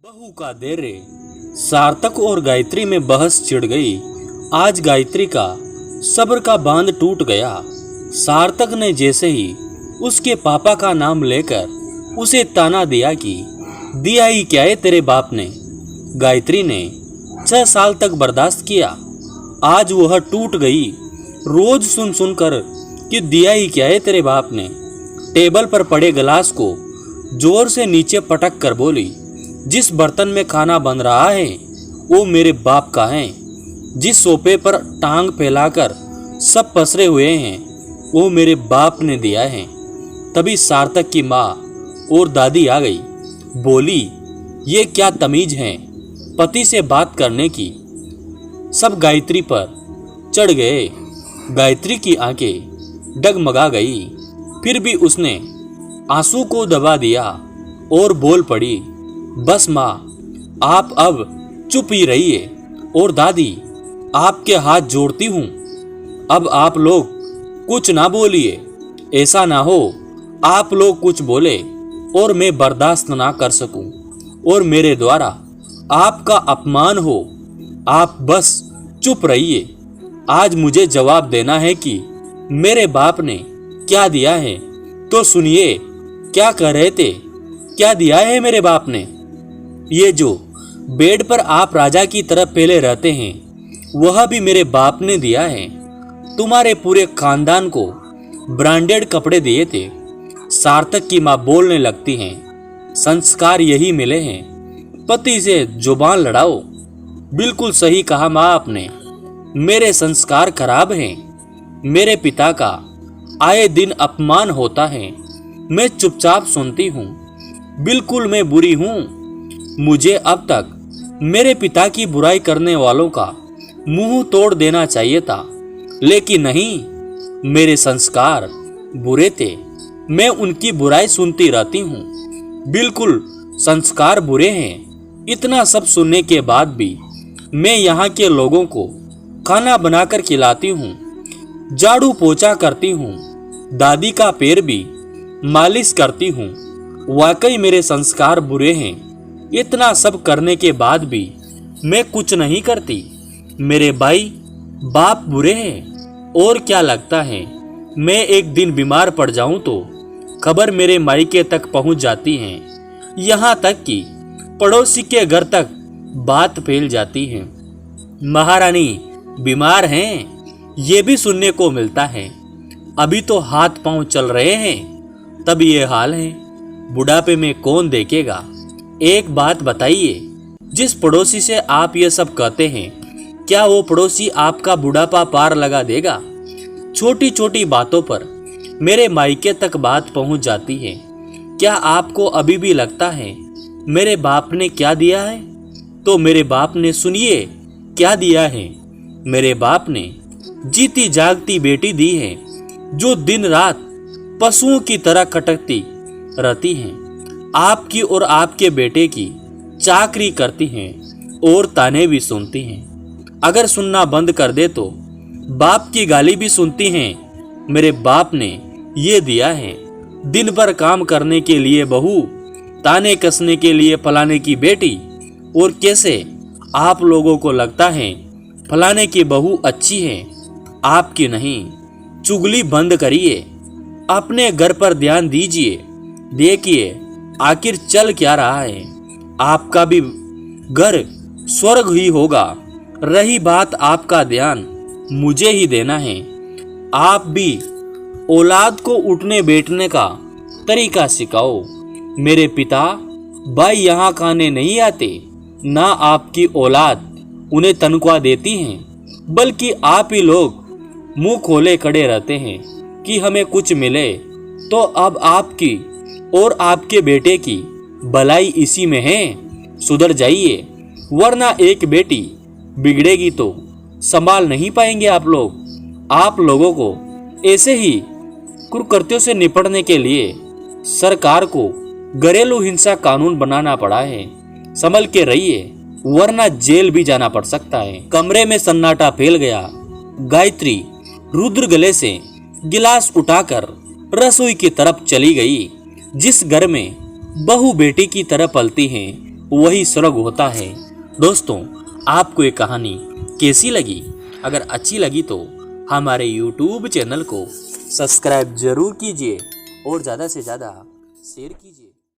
बहू का देरे। सार्थक और गायत्री में बहस छिड़ गई। आज गायत्री का सब्र का बांध टूट गया। सार्थक ने जैसे ही उसके पापा का नाम लेकर उसे ताना दिया कि दिया ही क्या है तेरे बाप ने। गायत्री ने 6 साल तक बर्दाश्त किया। आज वह टूट गई। रोज सुन सुनकर कि दिया ही क्या है तेरे बाप ने। टेबल पर पड़े गिलास को जोर से नीचे पटक कर बोली, जिस बर्तन में खाना बन रहा है वो मेरे बाप का है। जिस सोफे पर टांग फैलाकर सब पसरे हुए हैं वो मेरे बाप ने दिया है। तभी सार्थक की माँ और दादी आ गई। बोली, ये क्या तमीज है पति से बात करने की। सब गायत्री पर चढ़ गए। गायत्री की आंखें डगमगा गई। फिर भी उसने आंसू को दबा दिया और बोल पड़ी, बस माँ आप अब चुप ही रहिए। और दादी आपके हाथ जोड़ती हूँ, अब आप लोग कुछ ना बोलिए। ऐसा ना हो आप लोग कुछ बोले और मैं बर्दाश्त ना कर सकूं और मेरे द्वारा आपका अपमान हो। आप बस चुप रहिए। आज मुझे जवाब देना है कि मेरे बाप ने क्या दिया है। तो सुनिए, क्या कह रहे थे, क्या दिया है मेरे बाप ने। ये जो बेड पर आप राजा की तरह पहले रहते हैं वह भी मेरे बाप ने दिया है। तुम्हारे पूरे खानदान को ब्रांडेड कपड़े दिए थे। सार्थक की माँ बोलने लगती हैं, संस्कार यही मिले हैं, पति से जुबान लड़ाओ। बिल्कुल सही कहा माँ आपने। मेरे संस्कार खराब हैं। मेरे पिता का आए दिन अपमान होता है। मैं चुपचाप सुनती हूँ। बिल्कुल मैं बुरी हूँ। मुझे अब तक मेरे पिता की बुराई करने वालों का मुंह तोड़ देना चाहिए था, लेकिन नहीं, मेरे संस्कार बुरे थे। मैं उनकी बुराई सुनती रहती हूँ। बिल्कुल संस्कार बुरे हैं। इतना सब सुनने के बाद भी मैं यहाँ के लोगों को खाना बनाकर खिलाती हूँ, झाड़ू पोछा करती हूँ, दादी का पैर भी मालिश करती हूँ। वाकई मेरे संस्कार बुरे हैं। इतना सब करने के बाद भी मैं कुछ नहीं करती। मेरे भाई बाप बुरे हैं। और क्या लगता है मैं एक दिन बीमार पड़ जाऊं तो खबर मेरे मायके तक पहुंच जाती है। यहाँ तक कि पड़ोसी के घर तक बात फैल जाती है। महारानी बीमार हैं, ये भी सुनने को मिलता है। अभी तो हाथ पांव चल रहे हैं, तब ये हाल है। बुढ़ापे में कौन देखेगा। एक बात बताइए, जिस पड़ोसी से आप ये सब कहते हैं, क्या वो पड़ोसी आपका बुढ़ापा पार लगा देगा। छोटी छोटी बातों पर मेरे मायके तक बात पहुंच जाती है। क्या आपको अभी भी लगता है मेरे बाप ने क्या दिया है। तो मेरे बाप ने सुनिए क्या दिया है। मेरे बाप ने जीती जागती बेटी दी है, जो दिन रात पशुओं की तरह कटकती रहती हैं। आपकी और आपके बेटे की चाकरी करती हैं और ताने भी सुनती हैं। अगर सुनना बंद कर दे तो बाप की गाली भी सुनती हैं। मेरे बाप ने ये दिया है। दिन भर काम करने के लिए बहू, ताने कसने के लिए फलाने की बेटी। और कैसे आप लोगों को लगता है फलाने की बहू अच्छी है, आपकी नहीं। चुगली बंद करिए, अपने घर पर ध्यान दीजिए। देखिए आखिर चल क्या रहा है। आपका भी घर स्वर्ग ही होगा। रही बात आपका ध्यान मुझे ही देना है। आप भी औलाद को उठने बैठने का तरीका सिखाओ। मेरे पिता भाई यहाँ खाने नहीं आते, ना आपकी औलाद उन्हें तनख्वाह देती हैं, बल्कि आप ही लोग मुंह खोले खड़े रहते हैं कि हमें कुछ मिले। तो अब आपकी और आपके बेटे की भलाई इसी में है। सुधर जाइए, वरना एक बेटी बिगड़ेगी तो संभाल नहीं पाएंगे आप लोग। आप लोगों को ऐसे ही कुकृत्यों से निपटने के लिए सरकार को घरेलू हिंसा कानून बनाना पड़ा है। संभल के रहिए, वरना जेल भी जाना पड़ सकता है। कमरे में सन्नाटा फैल गया। गायत्री रुद्र गले से गिलास उठाकर रसोई की तरफ चली गई। जिस घर में बहू बेटी की तरह पलती हैं, वही स्वर्ग होता है। दोस्तों, आपको ये कहानी कैसी लगी? अगर अच्छी लगी तो हमारे YouTube चैनल को सब्सक्राइब जरूर कीजिए और ज़्यादा से ज़्यादा शेयर कीजिए।